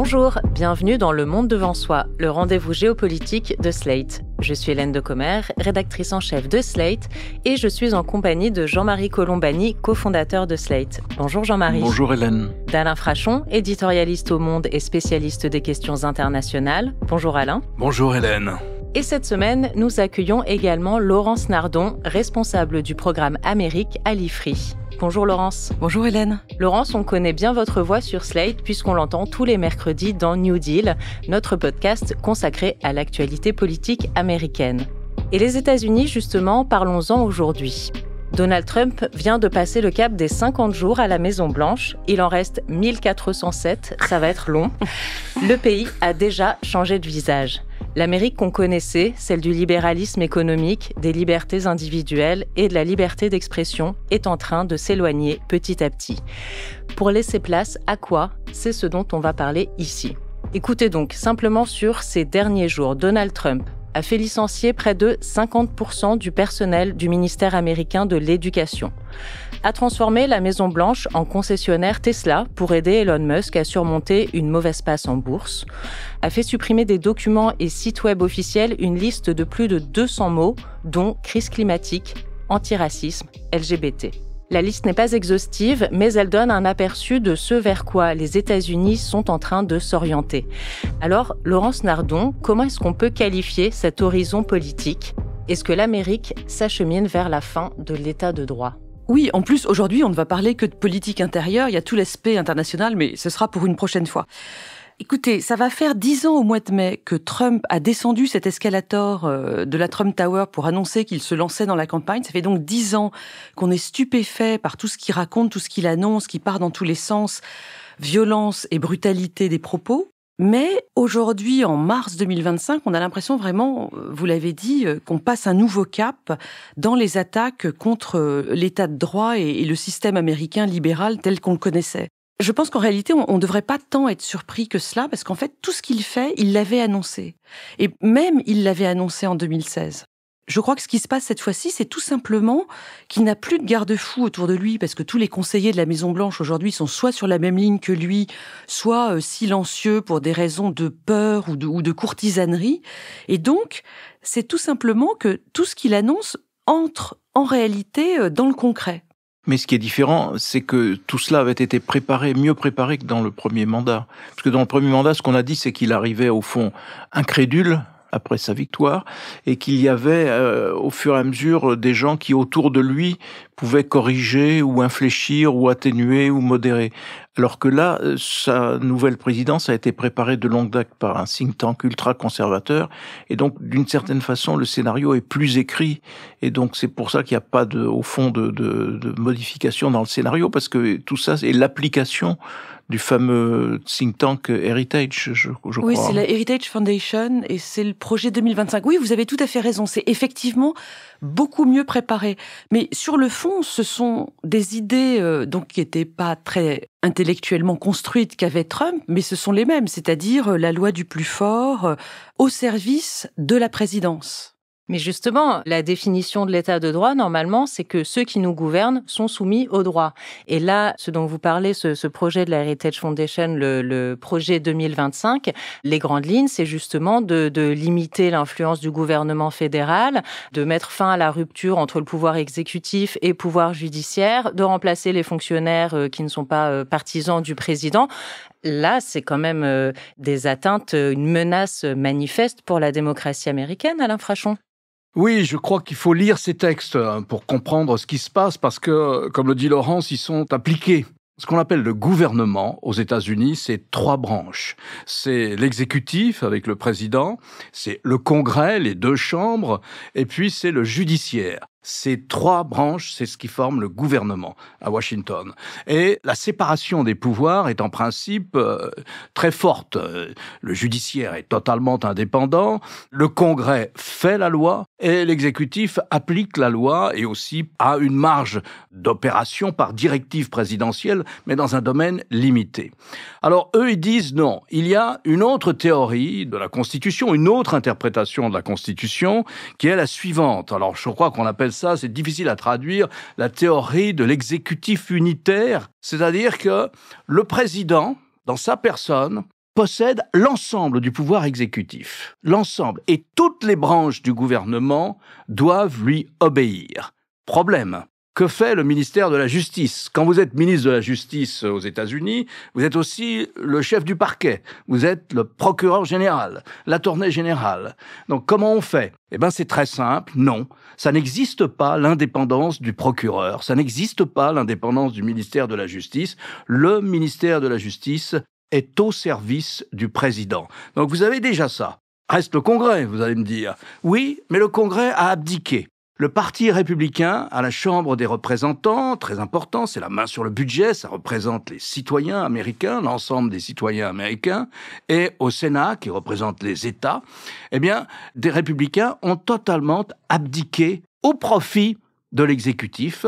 Bonjour, bienvenue dans Le Monde devant soi, le rendez-vous géopolitique de Slate. Je suis Hélène Decomer, rédactrice en chef de Slate, et je suis en compagnie de Jean-Marie Colombani, cofondateur de Slate. Bonjour Jean-Marie. Bonjour Hélène. D'Alain Frachon, éditorialiste au Monde et spécialiste des questions internationales. Bonjour Alain. Bonjour Hélène. Et cette semaine, nous accueillons également Laurence Nardon, responsable du programme Amérique à l'IFRI. Bonjour Laurence. Bonjour Hélène. Laurence, on connaît bien votre voix sur Slate puisqu'on l'entend tous les mercredis dans New Deal, notre podcast consacré à l'actualité politique américaine. Et les États-Unis, justement, parlons-en aujourd'hui. Donald Trump vient de passer le cap des 50 jours à la Maison-Blanche. Il en reste 1407, ça va être long. Le pays a déjà changé de visage. L'Amérique qu'on connaissait, celle du libéralisme économique, des libertés individuelles et de la liberté d'expression, est en train de s'éloigner petit à petit. Pour laisser place à quoi ? C'est ce dont on va parler ici. Écoutez donc, simplement sur ces derniers jours, Donald Trump a fait licencier près de 50% du personnel du ministère américain de l'Éducation, a transformé la Maison-Blanche en concessionnaire Tesla pour aider Elon Musk à surmonter une mauvaise passe en bourse, a fait supprimer des documents et sites web officiels une liste de plus de 200 mots, dont crise climatique, antiracisme, LGBT. La liste n'est pas exhaustive, mais elle donne un aperçu de ce vers quoi les États-Unis sont en train de s'orienter. Alors, Laurence Nardon, comment est-ce qu'on peut qualifier cet horizon politique ? Est-ce que l'Amérique s'achemine vers la fin de l'état de droit ? Oui, en plus, aujourd'hui, on ne va parler que de politique intérieure. Il y a tout l'aspect international, mais ce sera pour une prochaine fois. Écoutez, ça va faire 10 ans au mois de mai que Trump a descendu cet escalator de la Trump Tower pour annoncer qu'il se lançait dans la campagne. Ça fait donc 10 ans qu'on est stupéfait par tout ce qu'il raconte, tout ce qu'il annonce, qui part dans tous les sens, violence et brutalité des propos. Mais aujourd'hui, en mars 2025, on a l'impression vraiment, vous l'avez dit, qu'on passe un nouveau cap dans les attaques contre l'état de droit et le système américain libéral tel qu'on le connaissait. Je pense qu'en réalité, on ne devrait pas tant être surpris que cela, parce qu'en fait, tout ce qu'il fait, il l'avait annoncé. Et même, il l'avait annoncé en 2016. Je crois que ce qui se passe cette fois-ci, c'est tout simplement qu'il n'a plus de garde-fou autour de lui, parce que tous les conseillers de la Maison-Blanche aujourd'hui sont soit sur la même ligne que lui, soit silencieux pour des raisons de peur ou de courtisanerie. Et donc, c'est tout simplement que tout ce qu'il annonce entre en réalité dans le concret. Mais ce qui est différent, c'est que tout cela avait été préparé, mieux préparé que dans le premier mandat. Parce que dans le premier mandat, ce qu'on a dit, c'est qu'il arrivait au fond incrédule après sa victoire, et qu'il y avait au fur et à mesure des gens qui autour de lui pouvaient corriger ou infléchir ou atténuer ou modérer. Alors que là, sa nouvelle présidence a été préparée de longue date par un think tank ultra-conservateur, et donc d'une certaine façon, le scénario est plus écrit, et donc c'est pour ça qu'il n'y a pas au fond de modification dans le scénario, parce que tout ça est l'application du fameux think tank Heritage, je crois. Oui, c'est la Heritage Foundation et c'est le projet 2025. Oui, vous avez tout à fait raison. C'est effectivement beaucoup mieux préparé. Mais sur le fond, ce sont des idées donc qui n'étaient pas très intellectuellement construites qu'avait Trump, mais ce sont les mêmes, c'est-à-dire la loi du plus fort au service de la présidence. Mais justement, la définition de l'état de droit, normalement, c'est que ceux qui nous gouvernent sont soumis au droit. Et là, ce dont vous parlez, ce projet de la Heritage Foundation, le projet 2025, les grandes lignes, c'est justement de limiter l'influence du gouvernement fédéral, de mettre fin à la rupture entre le pouvoir exécutif et le pouvoir judiciaire, de remplacer les fonctionnaires qui ne sont pas partisans du président. Là, c'est quand même des atteintes, une menace manifeste pour la démocratie américaine, Alain Frachon. Oui, je crois qu'il faut lire ces textes pour comprendre ce qui se passe, parce que, comme le dit Laurence, ils sont appliqués. Ce qu'on appelle le gouvernement aux États-Unis, c'est 3 branches. C'est l'exécutif avec le président, c'est le Congrès, les 2 chambres, et puis c'est le judiciaire. Ces 3 branches, c'est ce qui forme le gouvernement à Washington. Et la séparation des pouvoirs est en principe très forte. Le judiciaire est totalement indépendant, le Congrès fait la loi et l'exécutif applique la loi et aussi a une marge d'opération par directive présidentielle, mais dans un domaine limité. Alors eux, ils disent non, il y a une autre théorie de la Constitution, une autre interprétation de la Constitution qui est la suivante. Alors je crois qu'on appelle ça, c'est difficile à traduire, la théorie de l'exécutif unitaire, c'est-à-dire que le président, dans sa personne, possède l'ensemble du pouvoir exécutif. L'ensemble. Et toutes les branches du gouvernement doivent lui obéir. Problème. Que fait le ministère de la Justice? Quand vous êtes ministre de la Justice aux États-Unis, vous êtes aussi le chef du parquet. Vous êtes le procureur général, l'attorney général. Donc comment on fait? C'est très simple. Non, ça n'existe pas l'indépendance du procureur. Ça n'existe pas l'indépendance du ministère de la Justice. Le ministère de la Justice est au service du président. Donc vous avez déjà ça. Reste le Congrès, vous allez me dire. Oui, mais le Congrès a abdiqué. Le Parti républicain à la Chambre des représentants, très important, c'est la main sur le budget, ça représente les citoyens américains, l'ensemble des citoyens américains, et au Sénat, qui représente les États, des républicains ont totalement abdiqué au profit de l'exécutif.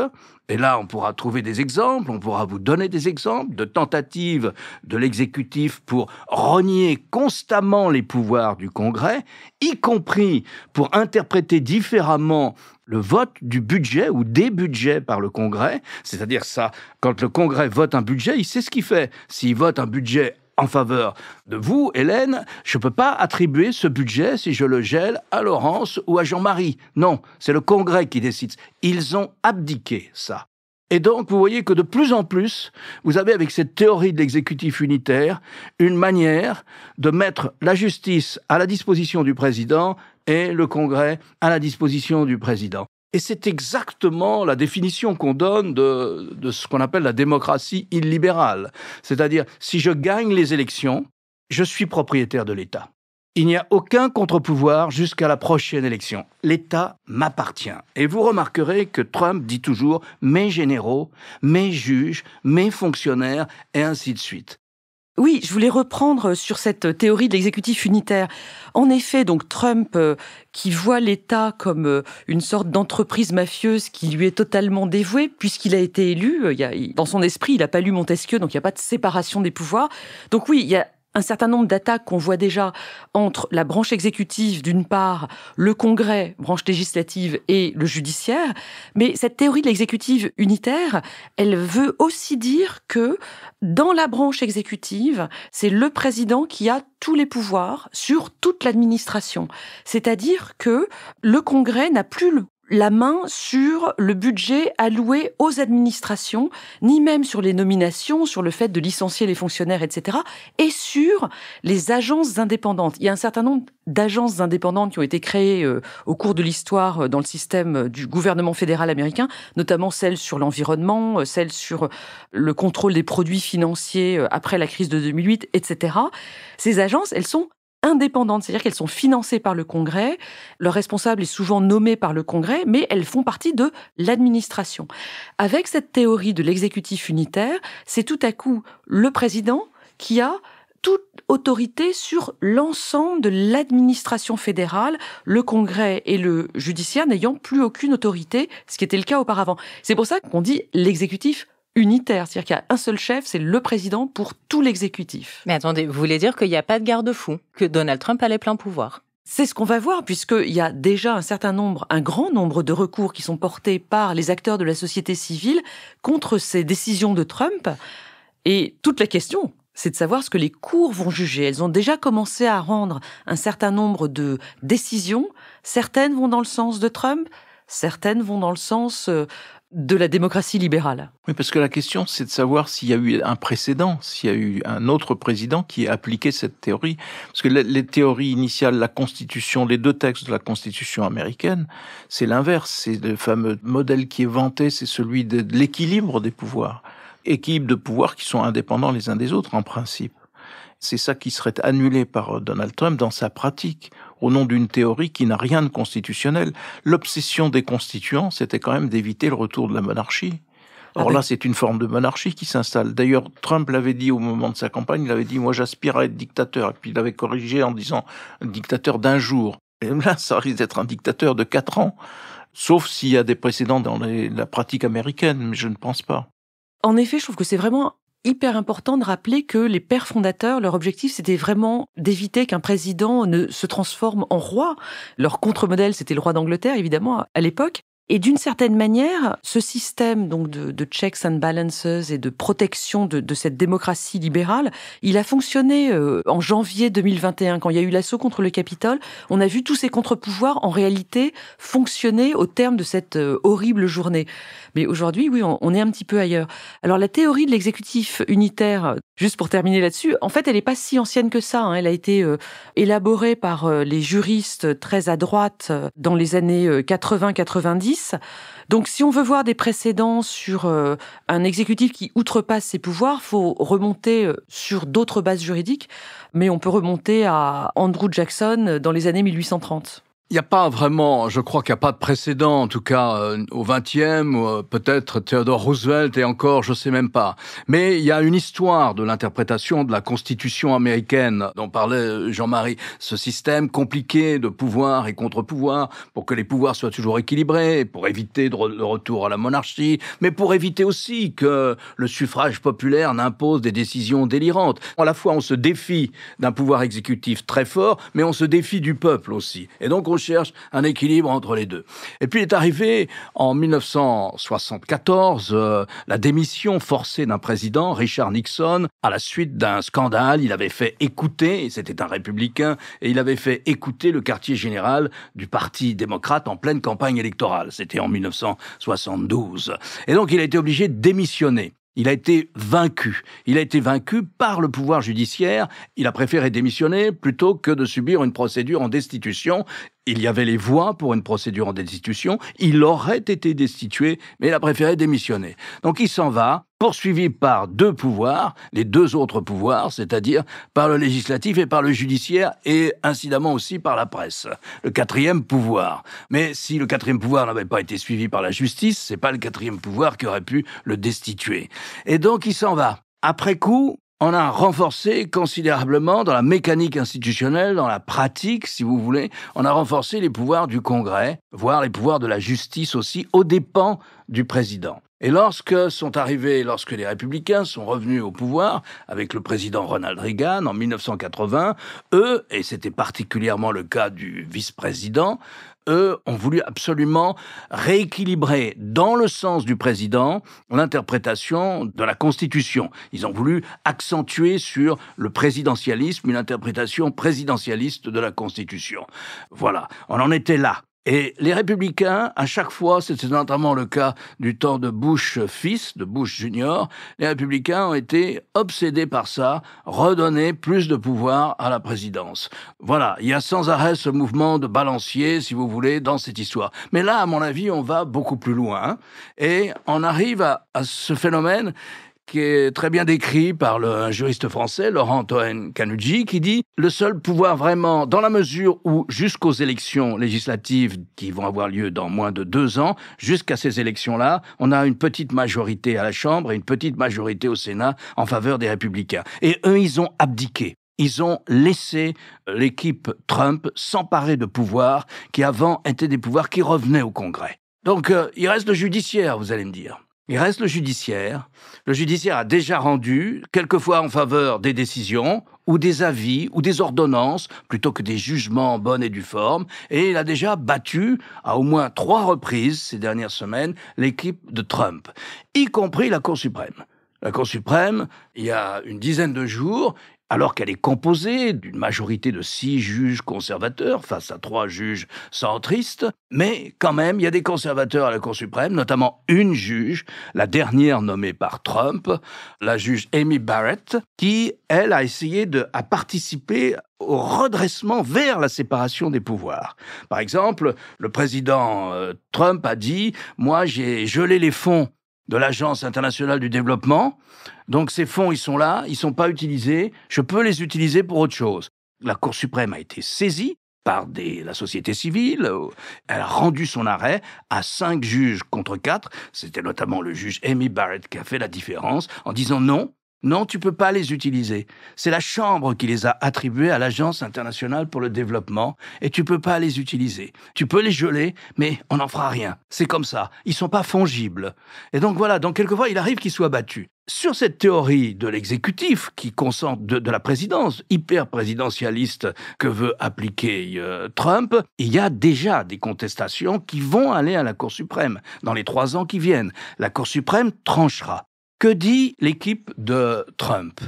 Et là, on pourra trouver des exemples, on pourra vous donner des exemples de tentatives de l'exécutif pour renier constamment les pouvoirs du Congrès, y compris pour interpréter différemment le vote du budget ou des budgets par le Congrès. C'est-à-dire ça, quand le Congrès vote un budget, il sait ce qu'il fait. S'il vote un budget en faveur de vous, Hélène, je ne peux pas attribuer ce budget, si je le gèle, à Laurence ou à Jean-Marie. Non, c'est le Congrès qui décide. Ils ont abdiqué ça. Et donc, vous voyez que de plus en plus, vous avez avec cette théorie de l'exécutif unitaire, une manière de mettre la justice à la disposition du président et le Congrès à la disposition du président. Et c'est exactement la définition qu'on donne de ce qu'on appelle la démocratie illibérale. C'est-à-dire, si je gagne les élections, je suis propriétaire de l'État. Il n'y a aucun contre-pouvoir jusqu'à la prochaine élection. L'État m'appartient. Et vous remarquerez que Trump dit toujours « mes généraux, mes juges, mes fonctionnaires » et ainsi de suite. Oui, je voulais reprendre sur cette théorie de l'exécutif unitaire. En effet, donc Trump, qui voit l'État comme une sorte d'entreprise mafieuse qui lui est totalement dévouée, puisqu'il a été élu, dans son esprit, il n'a pas lu Montesquieu, donc il n'y a pas de séparation des pouvoirs. Donc oui, il y a un certain nombre d'attaques qu'on voit déjà entre la branche exécutive, d'une part, le Congrès, branche législative, et le judiciaire. Mais cette théorie de l'exécutif unitaire, elle veut aussi dire que dans la branche exécutive, c'est le président qui a tous les pouvoirs sur toute l'administration. C'est-à-dire que le Congrès n'a plus la main sur le budget alloué aux administrations, ni même sur les nominations, sur le fait de licencier les fonctionnaires, etc., et sur les agences indépendantes. Il y a un certain nombre d'agences indépendantes qui ont été créées au cours de l'histoire dans le système du gouvernement fédéral américain, notamment celles sur l'environnement, celles sur le contrôle des produits financiers après la crise de 2008, etc. Ces agences, elles sont indépendantes, c'est-à-dire qu'elles sont financées par le Congrès, leur responsable est souvent nommé par le Congrès, mais elles font partie de l'administration. Avec cette théorie de l'exécutif unitaire, c'est tout à coup le président qui a toute autorité sur l'ensemble de l'administration fédérale, le Congrès et le judiciaire n'ayant plus aucune autorité, ce qui était le cas auparavant. C'est pour ça qu'on dit l'exécutif unitaire, c'est-à-dire qu'il y a un seul chef, c'est le président pour tout l'exécutif. Mais attendez, vous voulez dire qu'il n'y a pas de garde-fou, que Donald Trump a les pleins pouvoirs? C'est ce qu'on va voir, puisqu'il y a déjà un grand nombre de recours qui sont portés par les acteurs de la société civile contre ces décisions de Trump. Et toute la question, c'est de savoir ce que les cours vont juger. Elles ont déjà commencé à rendre un certain nombre de décisions. Certaines vont dans le sens de Trump, certaines vont dans le sens de la démocratie libérale. Oui, parce que la question, c'est de savoir s'il y a eu un précédent, s'il y a eu un autre président qui a appliqué cette théorie. Parce que les théories initiales, la Constitution, les deux textes de la Constitution américaine, c'est l'inverse. C'est le fameux modèle qui est vanté, c'est celui de l'équilibre des pouvoirs. Équilibre de pouvoirs qui sont indépendants les uns des autres, en principe. C'est ça qui serait annulé par Donald Trump dans sa pratique, au nom d'une théorie qui n'a rien de constitutionnel. L'obsession des constituants, c'était quand même d'éviter le retour de la monarchie. Or là, c'est une forme de monarchie qui s'installe. D'ailleurs, Trump l'avait dit au moment de sa campagne, il avait dit « moi j'aspire à être dictateur ». Et puis il avait corrigé en disant « dictateur d'un jour ». Et là, ça risque d'être un dictateur de 4 ans, sauf s'il y a des précédents dans la pratique américaine, mais je ne pense pas. En effet, je trouve que c'est vraiment hyper important de rappeler que les pères fondateurs, leur objectif, c'était vraiment d'éviter qu'un président ne se transforme en roi. Leur contre-modèle, c'était le roi d'Angleterre, évidemment, à l'époque. Et d'une certaine manière, ce système donc de checks and balances et de protection de cette démocratie libérale, il a fonctionné en janvier 2021, quand il y a eu l'assaut contre le Capitole. On a vu tous ces contre-pouvoirs, en réalité, fonctionner au terme de cette horrible journée. Mais aujourd'hui, oui, on est un petit peu ailleurs. Alors, la théorie de l'exécutif unitaire, juste pour terminer là-dessus, en fait, elle n'est pas si ancienne que ça. Elle a été élaborée par les juristes très à droite dans les années 80-90. Donc, si on veut voir des précédents sur un exécutif qui outrepasse ses pouvoirs, faut remonter sur d'autres bases juridiques, mais on peut remonter à Andrew Jackson dans les années 1830. Il n'y a pas vraiment, je crois qu'il n'y a pas de précédent, en tout cas au XXe, peut-être Theodore Roosevelt et encore, je ne sais même pas. Mais il y a une histoire de l'interprétation de la Constitution américaine dont parlait Jean-Marie. Ce système compliqué de pouvoir et contre-pouvoir pour que les pouvoirs soient toujours équilibrés, pour éviter le retour à la monarchie, mais pour éviter aussi que le suffrage populaire n'impose des décisions délirantes. À la fois, on se défie d'un pouvoir exécutif très fort, mais on se défie du peuple aussi. Et donc, on cherche un équilibre entre les deux. Et puis est arrivé en 1974 la démission forcée d'un président, Richard Nixon, à la suite d'un scandale. Il avait fait écouter, et c'était un républicain, et il avait fait écouter le quartier général du Parti démocrate en pleine campagne électorale. C'était en 1972. Et donc il a été obligé de démissionner. Il a été vaincu. Il a été vaincu par le pouvoir judiciaire. Il a préféré démissionner plutôt que de subir une procédure en destitution. Il y avait les voies pour une procédure en destitution. Il aurait été destitué, mais il a préféré démissionner. Donc il s'en va, poursuivi par deux pouvoirs, les deux autres pouvoirs, c'est-à-dire par le législatif et par le judiciaire, et incidemment aussi par la presse. Le quatrième pouvoir. Mais si le quatrième pouvoir n'avait pas été suivi par la justice, c'est pas le quatrième pouvoir qui aurait pu le destituer. Et donc il s'en va. Après coup, on a renforcé considérablement dans la mécanique institutionnelle, dans la pratique, si vous voulez, on a renforcé les pouvoirs du Congrès, voire les pouvoirs de la justice aussi, aux dépens du président. Et lorsque les républicains sont revenus au pouvoir, avec le président Ronald Reagan en 1980, eux, et c'était particulièrement le cas du vice-président, eux ont voulu absolument rééquilibrer dans le sens du président l'interprétation de la Constitution. Ils ont voulu accentuer sur le présidentialisme une interprétation présidentialiste de la Constitution. Voilà, on en était là. Et les républicains, à chaque fois, c'était notamment le cas du temps de Bush fils, de Bush junior, les républicains ont été obsédés par ça, redonner plus de pouvoir à la présidence. Voilà, il y a sans arrêt ce mouvement de balancier, si vous voulez, dans cette histoire. Mais là, à mon avis, on va beaucoup plus loin, et on arrive à ce phénomène qui est très bien décrit par un juriste français, Laurent Cohen-Canudji, qui dit « Le seul pouvoir vraiment, dans la mesure où jusqu'aux élections législatives qui vont avoir lieu dans moins de 2 ans, jusqu'à ces élections-là, on a une petite majorité à la Chambre et une petite majorité au Sénat en faveur des Républicains. Et eux, ils ont abdiqué. Ils ont laissé l'équipe Trump s'emparer de pouvoirs qui avant étaient des pouvoirs qui revenaient au Congrès. Donc, il reste le judiciaire, vous allez me dire. Il reste le judiciaire. Le judiciaire a déjà rendu, quelquefois en faveur des décisions, ou des avis, ou des ordonnances, plutôt que des jugements en bonne et due forme, et il a déjà battu, à au moins 3 reprises ces dernières semaines, l'équipe de Trump, y compris la Cour suprême. La Cour suprême, il y a une dizaine de jours, alors qu'elle est composée d'une majorité de 6 juges conservateurs face à 3 juges centristes, mais quand même, il y a des conservateurs à la Cour suprême, notamment une juge, la dernière nommée par Trump, la juge Amy Barrett, qui, elle, a essayé à participer au redressement vers la séparation des pouvoirs. Par exemple, le président Trump a dit « Moi, j'ai gelé les fonds de l'Agence internationale du développement. Donc ces fonds, ils sont là, ils sont pas utilisés. Je peux les utiliser pour autre chose. » La Cour suprême a été saisie par la société civile. Elle a rendu son arrêt à 5 juges contre 4. C'était notamment le juge Amy Barrett qui a fait la différence en disant non. Non, tu peux pas les utiliser. C'est la Chambre qui les a attribués à l'Agence internationale pour le développement et tu peux pas les utiliser. Tu peux les geler, mais on n'en fera rien. C'est comme ça. Ils sont pas fongibles. Et donc voilà, donc quelquefois, il arrive qu'ils soient battus. sur cette théorie de l'exécutif qui concentre de la présidence hyper présidentialiste que veut appliquer Trump, il y a déjà des contestations qui vont aller à la Cour suprême dans les 3 ans qui viennent. La Cour suprême tranchera. Que dit l'équipe de Trump ?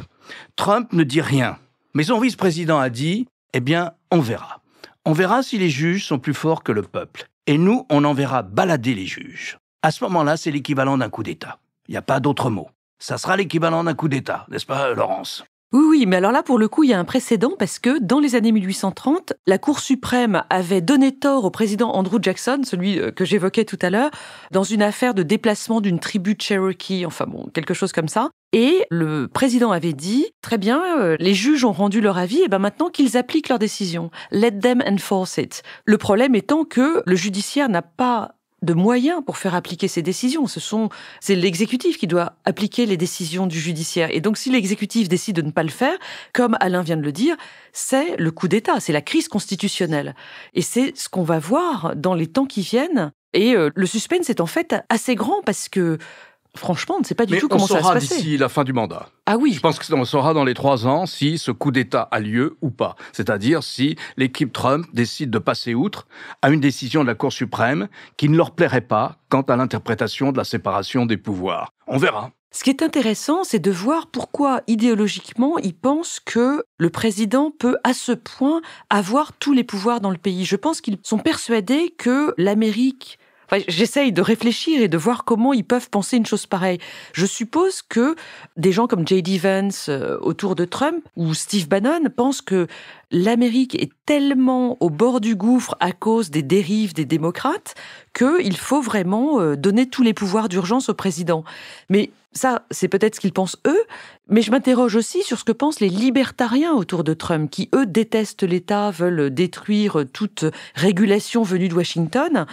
Trump ne dit rien, mais son vice-président a dit « Eh bien, on verra. On verra si les juges sont plus forts que le peuple. Et nous, on enverra balader les juges. » À ce moment-là, c'est l'équivalent d'un coup d'État. Il n'y a pas d'autre mot. Ça sera l'équivalent d'un coup d'État, n'est-ce pas, Laurence ? Oui, mais alors là, pour le coup, il y a un précédent parce que dans les années 1830, la Cour suprême avait donné tort au président Andrew Jackson, celui que j'évoquais tout à l'heure, dans une affaire de déplacement d'une tribu Cherokee, enfin bon, quelque chose comme ça. Et le président avait dit, très bien, les juges ont rendu leur avis, et ben maintenant qu'ils appliquent leur décision. Let them enforce it. Le problème étant que le judiciaire n'a pas de moyens pour faire appliquer ces décisions. C'est l'exécutif qui doit appliquer les décisions du judiciaire. Et donc, si l'exécutif décide de ne pas le faire, comme Alain vient de le dire, c'est le coup d'État, c'est la crise constitutionnelle. Et c'est ce qu'on va voir dans les temps qui viennent. Et le suspense est en fait assez grand parce que, franchement, on ne sait pas du tout comment ça va se passer. Mais on saura d'ici la fin du mandat. Ah oui. Je pense qu'on saura dans les 3 ans si ce coup d'État a lieu ou pas. C'est-à-dire si l'équipe Trump décide de passer outre à une décision de la Cour suprême qui ne leur plairait pas quant à l'interprétation de la séparation des pouvoirs. On verra. Ce qui est intéressant, c'est de voir pourquoi, idéologiquement, ils pensent que le président peut, à ce point, avoir tous les pouvoirs dans le pays. Je pense qu'ils sont persuadés que l'Amérique... Enfin, j'essaye de réfléchir et de voir comment ils peuvent penser une chose pareille. Je suppose que des gens comme J.D. Vance autour de Trump ou Steve Bannon pensent que l'Amérique est tellement au bord du gouffre à cause des dérives des démocrates qu'il faut vraiment donner tous les pouvoirs d'urgence au président. Mais ça, c'est peut-être ce qu'ils pensent eux, mais je m'interroge aussi sur ce que pensent les libertariens autour de Trump, qui eux détestent l'État, veulent détruire toute régulation venue de Washington.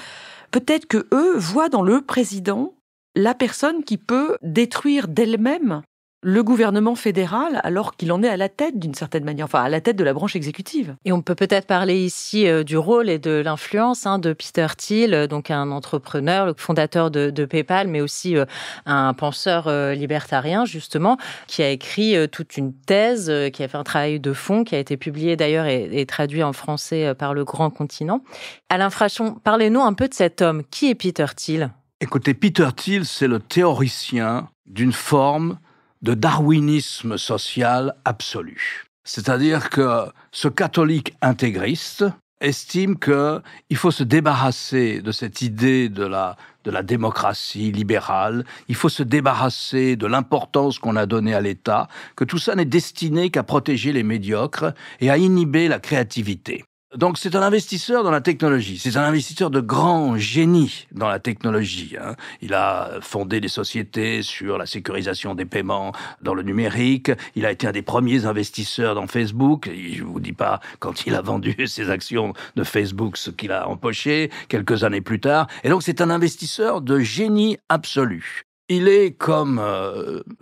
Peut-être que eux voient dans le président la personne qui peut détruire d'elle-même le gouvernement fédéral alors qu'il en est à la tête d'une certaine manière, enfin à la tête de la branche exécutive. Et on peut peut-être parler ici du rôle et de l'influence de Peter Thiel, donc un entrepreneur, le fondateur de PayPal, mais aussi un penseur libertarien justement, qui a écrit toute une thèse, qui a fait un travail de fond, qui a été publié d'ailleurs et traduit en français par Le Grand Continent. Alain Frachon, parlez-nous un peu de cet homme. Qui est Peter Thiel ? Écoutez, Peter Thiel, c'est le théoricien d'une forme de darwinisme social absolu. C'est-à-dire que ce catholique intégriste estime qu'il faut se débarrasser de cette idée de la démocratie libérale, il faut se débarrasser de l'importance qu'on a donnée à l'État, que tout ça n'est destiné qu'à protéger les médiocres et à inhiber la créativité. Donc c'est un investisseur dans la technologie, c'est un investisseur de grand génie dans la technologie. Il a fondé des sociétés sur la sécurisation des paiements dans le numérique, il a été un des premiers investisseurs dans Facebook, et je ne vous dis pas quand il a vendu ses actions de Facebook ce qu'il a empoché quelques années plus tard, et donc c'est un investisseur de génie absolu. Il est comme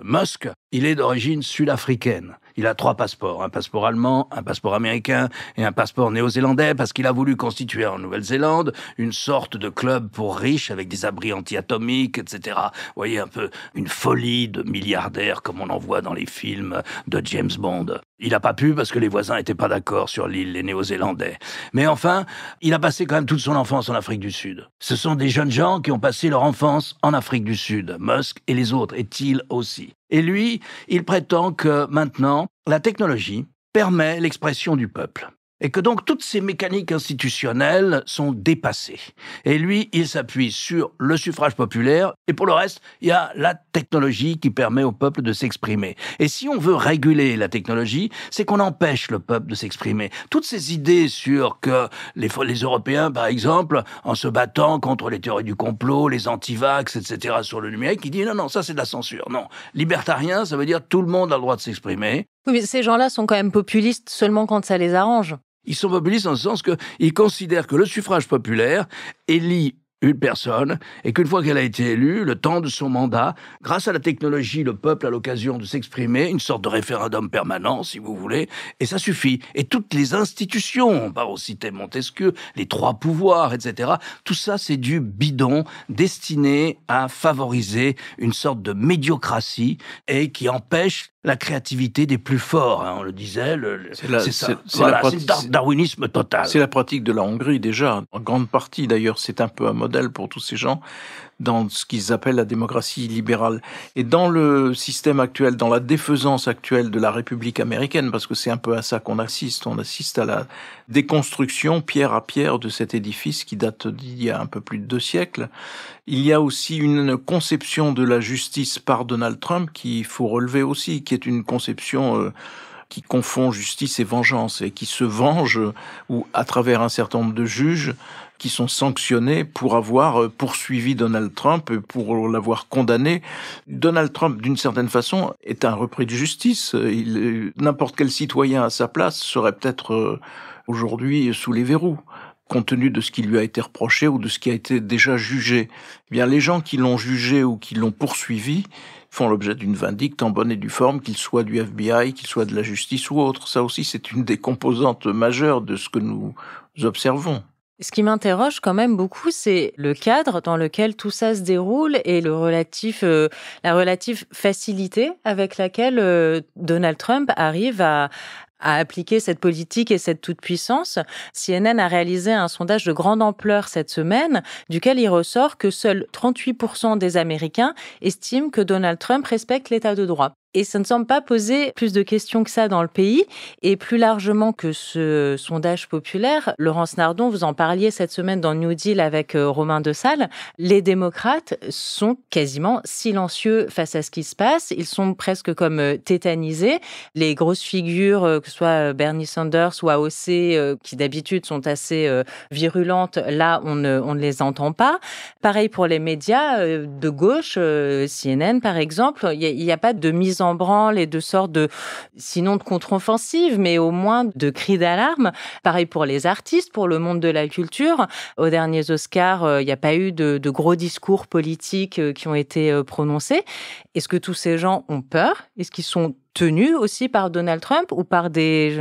Musk, il est d'origine sud-africaine. Il a 3 passeports, un passeport allemand, un passeport américain et un passeport néo-zélandais parce qu'il a voulu constituer en Nouvelle-Zélande une sorte de club pour riches avec des abris anti-atomiques, etc. Vous voyez un peu une folie de milliardaires comme on en voit dans les films de James Bond. Il n'a pas pu parce que les voisins n'étaient pas d'accord sur l'île, les Néo-Zélandais. Mais enfin, il a passé quand même toute son enfance en Afrique du Sud. Ce sont des jeunes gens qui ont passé leur enfance en Afrique du Sud, Musk et les autres, et Thiel aussi. Et lui, il prétend que maintenant, la technologie permet l'expression du peuple. Et que donc toutes ces mécaniques institutionnelles sont dépassées. Et lui, il s'appuie sur le suffrage populaire, et pour le reste, il y a la technologie qui permet au peuple de s'exprimer. Et si on veut réguler la technologie, c'est qu'on empêche le peuple de s'exprimer. Toutes ces idées sur que les Européens, par exemple, en se battant contre les théories du complot, les anti-vax, etc., sur le numérique, ils disent non, ça c'est de la censure. Non, libertarien, ça veut dire tout le monde a le droit de s'exprimer. Oui, mais ces gens-là sont quand même populistes seulement quand ça les arrange. Ils sont populistes dans le sens qu'ils considèrent que le suffrage populaire élit une personne, et qu'une fois qu'elle a été élue, le temps de son mandat, grâce à la technologie, le peuple a l'occasion de s'exprimer, une sorte de référendum permanent, si vous voulez, et ça suffit. Et toutes les institutions, on va citer Montesquieu, les 3 pouvoirs, etc., tout ça, c'est du bidon destiné à favoriser une sorte de médiocratie et qui empêche la créativité des plus forts, hein, on le disait. C'est le darwinisme total. C'est la pratique de la Hongrie déjà, en grande partie d'ailleurs, c'est un peu un modèle pour tous ces gens dans ce qu'ils appellent la démocratie libérale. Et dans le système actuel, dans la défaisance actuelle de la République américaine, parce que c'est un peu à ça qu'on assiste, on assiste à la déconstruction pierre à pierre de cet édifice qui date d'il y a un peu plus de 2 siècles. Il y a aussi une conception de la justice par Donald Trump qu'il faut relever aussi, qui est une conception qui confond justice et vengeance, et qui se venge ou à travers un certain nombre de juges qui sont sanctionnés pour avoir poursuivi Donald Trump, pour l'avoir condamné. Donald Trump, d'une certaine façon, est un repris de justice. N'importe quel citoyen à sa place serait peut-être aujourd'hui sous les verrous, compte tenu de ce qui lui a été reproché ou de ce qui a été déjà jugé. Eh bien, les gens qui l'ont jugé ou qui l'ont poursuivi font l'objet d'une vindicte en bonne et due forme, qu'ils soient du FBI, qu'ils soient de la justice ou autre. Ça aussi, c'est une des composantes majeures de ce que nous observons. Ce qui m'interroge quand même beaucoup, c'est le cadre dans lequel tout ça se déroule et la relative facilité avec laquelle Donald Trump arrive à appliquer cette politique et cette toute-puissance. CNN a réalisé un sondage de grande ampleur cette semaine, duquel il ressort que seuls 38% des Américains estiment que Donald Trump respecte l'état de droit. Et ça ne semble pas poser plus de questions que ça dans le pays. Et plus largement que ce sondage populaire, Laurence Nardon, vous en parliez cette semaine dans New Deal avec Romain Dessalles, les démocrates sont quasiment silencieux face à ce qui se passe. Ils sont presque comme tétanisés. Les grosses figures, que ce soit Bernie Sanders ou AOC, qui d'habitude sont assez virulentes, là, on ne les entend pas. Pareil pour les médias de gauche, CNN par exemple, il n'y a pas de mise en branle et de sorte sinon de contre-offensive, mais au moins de cris d'alarme. Pareil pour les artistes, pour le monde de la culture. Aux derniers Oscars, il n'y a pas eu de gros discours politiques qui ont été prononcés. Est-ce que tous ces gens ont peur? Est-ce qu'ils sont tenus aussi par Donald Trump ou par des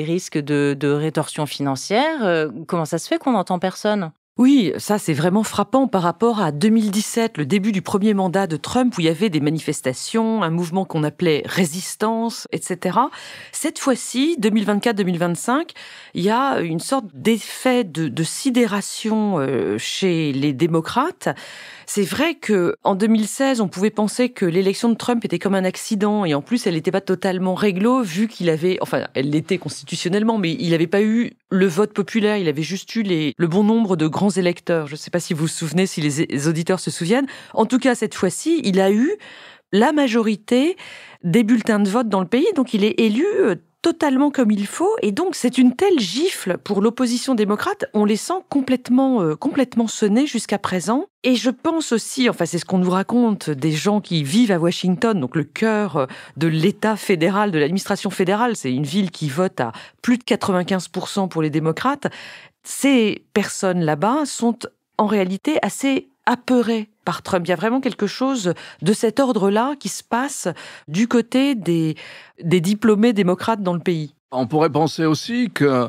risques de rétorsion financière? Comment ça se fait qu'on n'entend personne? Oui, ça c'est vraiment frappant par rapport à 2017, le début du premier mandat de Trump, où il y avait des manifestations, un mouvement qu'on appelait résistance, etc. Cette fois-ci, 2024-2025, il y a une sorte d'effet de sidération chez les démocrates. C'est vrai que en 2016, on pouvait penser que l'élection de Trump était comme un accident, et en plus, elle n'était pas totalement réglo, vu qu'il avait, enfin, elle l'était constitutionnellement, mais il n'avait pas eu le vote populaire, il avait juste eu le bon nombre de grands électeurs. Je ne sais pas si vous vous souvenez, si les auditeurs se souviennent. En tout cas, cette fois-ci, il a eu la majorité des bulletins de vote dans le pays, donc il est élu totalement comme il faut, et donc c'est une telle gifle pour l'opposition démocrate, on les sent complètement sonnés jusqu'à présent. Et je pense aussi, enfin c'est ce qu'on nous raconte des gens qui vivent à Washington, donc le cœur de l'État fédéral, de l'administration fédérale, c'est une ville qui vote à plus de 95% pour les démocrates. Ces personnes là-bas sont en réalité assez apeurées par Trump. Il y a vraiment quelque chose de cet ordre-là qui se passe du côté des diplômés démocrates dans le pays. On pourrait penser aussi que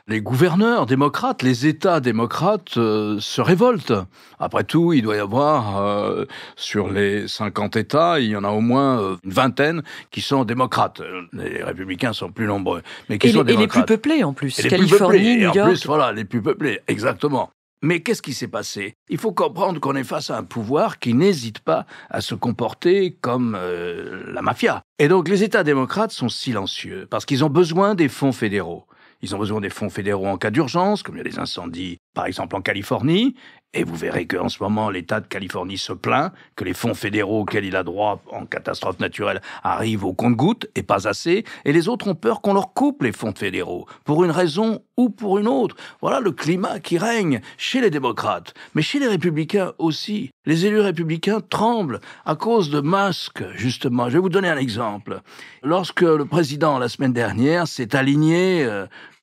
les gouverneurs démocrates, les États démocrates se révoltent. Après tout, il doit y avoir, sur les 50 États, il y en a au moins une vingtaine qui sont démocrates. Les républicains sont plus nombreux, mais qui sont démocrates. Et les plus peuplés en plus, Californie, New York. Et en plus, voilà, les plus peuplés, exactement. Mais qu'est-ce qui s'est passé? Il faut comprendre qu'on est face à un pouvoir qui n'hésite pas à se comporter comme la mafia. Et donc les États démocrates sont silencieux parce qu'ils ont besoin des fonds fédéraux. Ils ont besoin des fonds fédéraux en cas d'urgence, comme il y a des incendies, par exemple en Californie. Et vous verrez qu'en ce moment, l'État de Californie se plaint que les fonds fédéraux auxquels il a droit en catastrophe naturelle arrivent au compte-gouttes et pas assez. Et les autres ont peur qu'on leur coupe les fonds fédéraux, pour une raison ou pour une autre. Voilà le climat qui règne chez les démocrates, mais chez les républicains aussi. Les élus républicains tremblent à cause de Musk, justement. Je vais vous donner un exemple. Lorsque le président, la semaine dernière, s'est aligné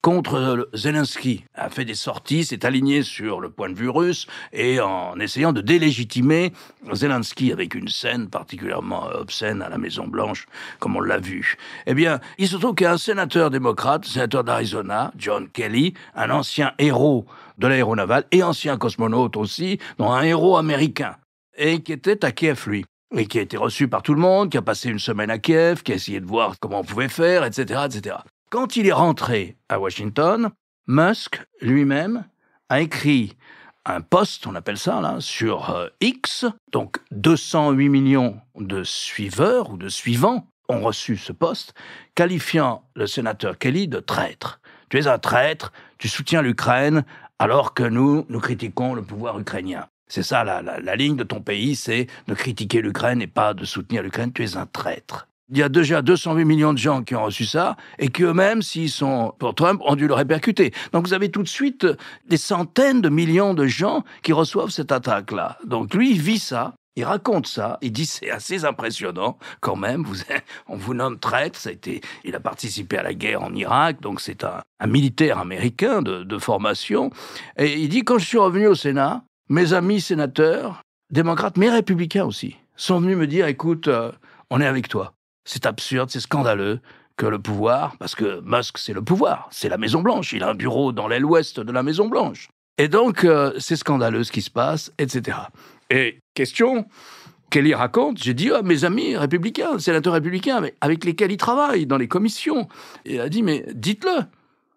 contre Zelensky, a fait des sorties, s'est aligné sur le point de vue russe et en essayant de délégitimer Zelensky avec une scène particulièrement obscène à la Maison-Blanche, comme on l'a vu. Eh bien, il se trouve qu'il y a un sénateur démocrate, sénateur d'Arizona, John Kelly, un ancien héros de l'aéronavale et ancien cosmonaute aussi, dont un héros américain, et qui était à Kiev, lui. Et qui a été reçu par tout le monde, qui a passé une semaine à Kiev, qui a essayé de voir comment on pouvait faire, etc., etc. Quand il est rentré à Washington, Musk lui-même a écrit un post, on appelle ça là, sur X, donc 208 millions de suiveurs ou de suivants ont reçu ce post, qualifiant le sénateur Kelly de traître. Tu es un traître, tu soutiens l'Ukraine, alors que nous critiquons le pouvoir ukrainien. C'est ça, la ligne de ton pays, c'est de critiquer l'Ukraine et pas de soutenir l'Ukraine. Tu es un traître. Il y a déjà 208 millions de gens qui ont reçu ça et qui eux-mêmes, s'ils sont pour Trump, ont dû le répercuter. Donc vous avez tout de suite des centaines de millions de gens qui reçoivent cette attaque-là. Donc lui, il vit ça, il raconte ça, il dit c'est assez impressionnant quand même. On vous nomme traître. Il a participé à la guerre en Irak, donc c'est un militaire américain de formation. Et il dit quand je suis revenu au Sénat, mes amis sénateurs, démocrates, mais républicains aussi, sont venus me dire, écoute, on est avec toi. C'est absurde, c'est scandaleux que le pouvoir, parce que Musk, c'est le pouvoir, c'est la Maison-Blanche, il a un bureau dans l'aile ouest de la Maison-Blanche. Et donc, c'est scandaleux ce qui se passe, etc. Et question, Kelly raconte, j'ai dit, mes amis républicains, sénateurs républicains, mais avec lesquels il travaille dans les commissions. Et il a dit, mais dites-le,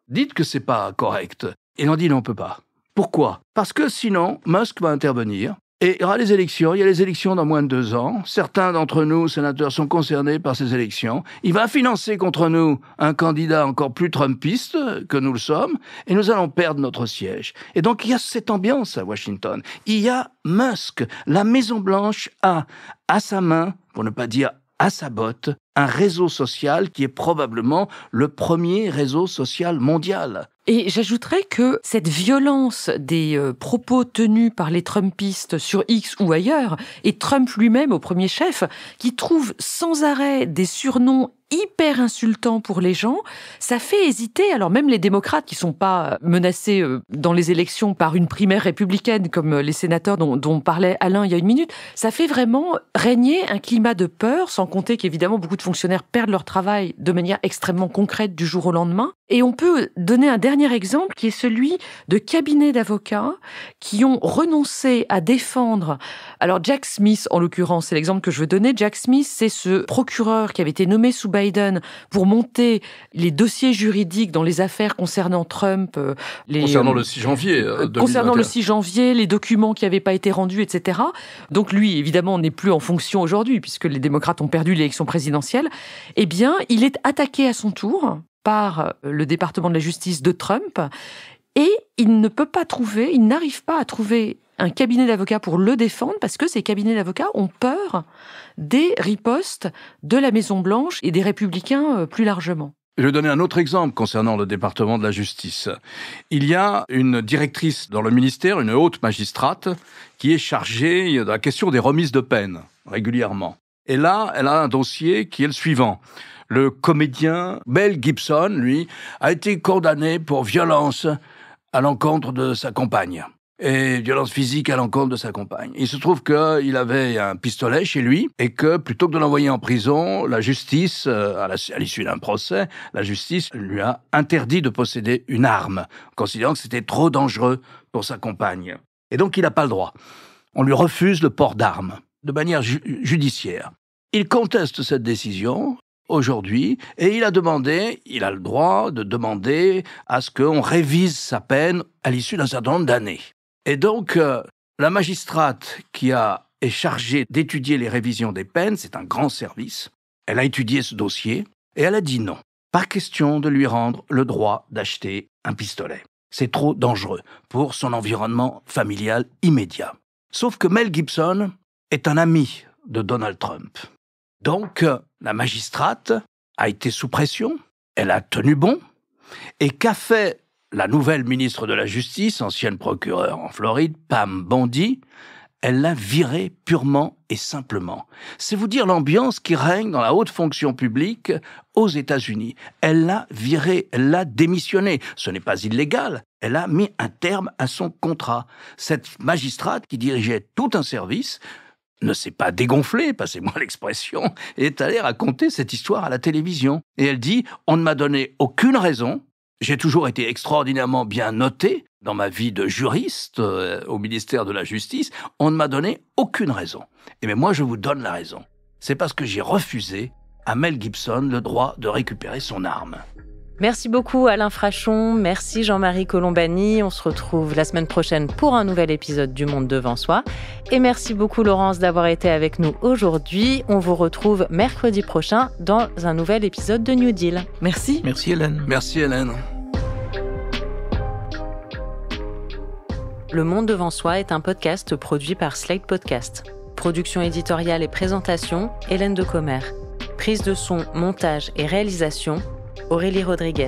dites que c'est pas correct. Et ils ont dit, non, on peut pas. Pourquoi ? Parce que sinon, Musk va intervenir et il y aura les élections. Il y a les élections dans moins de 2 ans. Certains d'entre nous, sénateurs, sont concernés par ces élections. Il va financer contre nous un candidat encore plus trumpiste que nous le sommes et nous allons perdre notre siège. Et donc, il y a cette ambiance à Washington. Il y a Musk. La Maison-Blanche a à sa main, pour ne pas dire à sa botte, un réseau social qui est probablement le premier réseau social mondial. Et j'ajouterais que cette violence des propos tenus par les Trumpistes sur X ou ailleurs, et Trump lui-même au premier chef, qui trouve sans arrêt des surnoms hyper insultants pour les gens, ça fait hésiter. Alors même les démocrates qui sont pas menacés dans les élections par une primaire républicaine comme les sénateurs dont parlait Alain il y a une minute, ça fait vraiment régner un climat de peur, sans compter qu'évidemment beaucoup de fonctionnaires perdent leur travail de manière extrêmement concrète du jour au lendemain. Et on peut donner un dernier exemple qui est celui de cabinets d'avocats qui ont renoncé à défendre. Alors Jack Smith, en l'occurrence, c'est l'exemple que je veux donner. Jack Smith, c'est ce procureur qui avait été nommé sous Biden pour monter les dossiers juridiques dans les affaires concernant Trump. Concernant le 6 janvier 2021. Concernant le 6 janvier, les documents qui n'avaient pas été rendus, etc. Donc lui, évidemment, n'est plus en fonction aujourd'hui puisque les démocrates ont perdu l'élection présidentielle. Eh bien, il est attaqué à son tour par le département de la justice de Trump et il n'arrive pas à trouver un cabinet d'avocats pour le défendre parce que ces cabinets d'avocats ont peur des ripostes de la Maison-Blanche et des républicains plus largement. Je vais donner un autre exemple concernant le département de la justice. Il y a une directrice dans le ministère, une haute magistrate, qui est chargée de la question des remises de peine régulièrement. Et là, elle a un dossier qui est le suivant. Le comédien Mel Gibson, lui, a été condamné pour violence à l'encontre de sa compagne. Et violence physique à l'encontre de sa compagne. Il se trouve qu'il avait un pistolet chez lui et que plutôt que de l'envoyer en prison, la justice, à l'issue d'un procès, la justice lui a interdit de posséder une arme, considérant que c'était trop dangereux pour sa compagne. Et donc il n'a pas le droit. On lui refuse le port d'armes, de manière judiciaire. Il conteste cette décision aujourd'hui, et il a le droit de demander à ce qu'on révise sa peine à l'issue d'un certain nombre d'années. Et donc, la magistrate qui est chargée d'étudier les révisions des peines, c'est un grand service, elle a étudié ce dossier, et elle a dit non. Pas question de lui rendre le droit d'acheter un pistolet. C'est trop dangereux pour son environnement familial immédiat. Sauf que Mel Gibson est un ami de Donald Trump. Donc, la magistrate a été sous pression, elle a tenu bon, et qu'a fait la nouvelle ministre de la Justice, ancienne procureure en Floride, Pam Bondi? Elle l'a viré purement et simplement. C'est vous dire l'ambiance qui règne dans la haute fonction publique aux États-Unis. Elle l'a viré, elle l'a démissionné. Ce n'est pas illégal. Elle a mis un terme à son contrat. Cette magistrate qui dirigeait tout un service ne s'est pas dégonflée, passez-moi l'expression, et est allée raconter cette histoire à la télévision. Et elle dit « On ne m'a donné aucune raison. J'ai toujours été extraordinairement bien noté dans ma vie de juriste au ministère de la Justice. On ne m'a donné aucune raison. Et bien moi, je vous donne la raison. C'est parce que j'ai refusé à Mel Gibson le droit de récupérer son arme. » Merci beaucoup Alain Frachon, merci Jean-Marie Colombani. On se retrouve la semaine prochaine pour un nouvel épisode du Monde devant soi. Et merci beaucoup Laurence d'avoir été avec nous aujourd'hui. On vous retrouve mercredi prochain dans un nouvel épisode de New Deal. Merci. Merci Hélène. Merci Hélène. Le Monde devant soi est un podcast produit par Slate Podcast. Production éditoriale et présentation, Hélène Decomer. Prise de son, montage et réalisation, Aurélie Rodriguez.